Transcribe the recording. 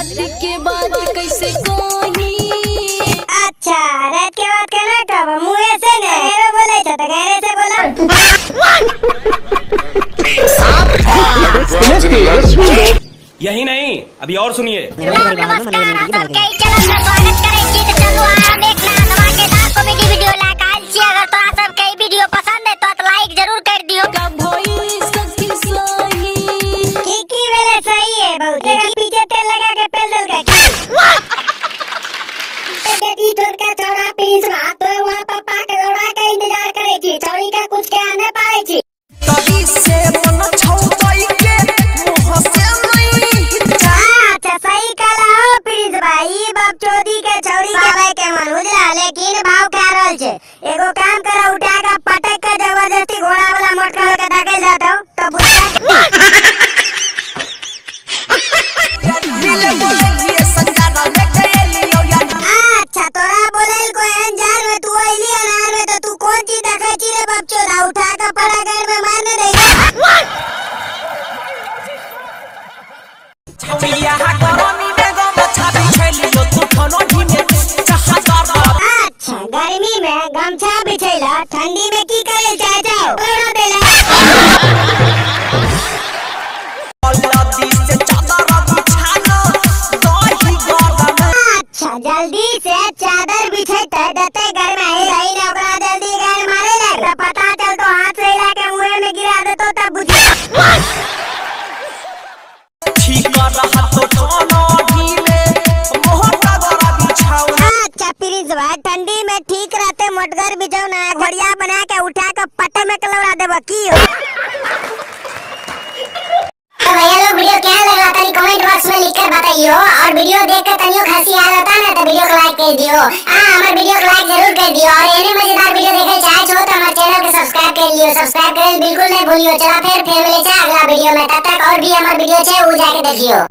रात के बाद कैसे कोही। अच्छा रात के बाद कहना कब मुँह से ने हेरो बोले तो गहरे से बोला। यही नहीं अभी और सुनिए। वीडियो पसंद है तो लाइक जरूर कर दियो। की वेले सही है बहुत पीछे तेल लगा के पेल दल का बेटी का छोड़ा पीस रात तो वहां पापा के लौड़ा का इंतजार करे छी छोरी का कुछ के आने पाए छी तभी से मन छौई के मुंह से नहीं। अच्छा सही कला हो प्लीज भाई बाप चोदी के छोरी के भाई के मन उजला लेकिन भाव क्या रहल छे। एगो काम करा उठा के पटक के जबरदस्ती घोड़ा वाला मोटका के धकेल जाता हो तो अच्छा तोरा बोले को अंजार में तू आईली अनार में तो तू कौन चीज देखै छी रे बाप चोदा उठा के पड़ा घर में मारने देगा। छबिया गरमी में गम छाबी छैलियो तू ठनो ढीमे चाहदार। अच्छा गर्मी में गमछा बिछैला ठंडी में की करे चाह जाओ कोना देला। अच्छा जल्दी से चादर बिछैते देते घर में ही रही ना ओकरा जल्दी घर मारे लग पता चल तो हाथ से हिला के मुंह में गिरा दे तो तब बुझी। ठीक कर रहा तो ठनो ढीमे मोहटा गरा बिछाओ। अच्छा प्लीज भाई ठंडी में ठीक रहते मोटगर बिछाओ ना घोड़िया बना के उठा के पट्टे में कलौड़ा देबो की हो। तो भैया लोग वीडियो क्या लगा तनी कमेंट बॉक्स में लिखकर बताइयो और वीडियो देखकर तनियो हंसी आ जाता ना तो वीडियो को लाइक कर दियो। हमारे वीडियो को लाइक जरूर कर दियो और ऐसे मजेदार वीडियो देखे चाहे हो तो हमारे चैनल को सब्सक्राइब कर लियो। सब्सक्राइब करे बिल्कुल नहीं भूलियो। चला फिर मिले अगला वीडियो में तब तक और भी हमारे वीडियो छे वो जाके देखियो।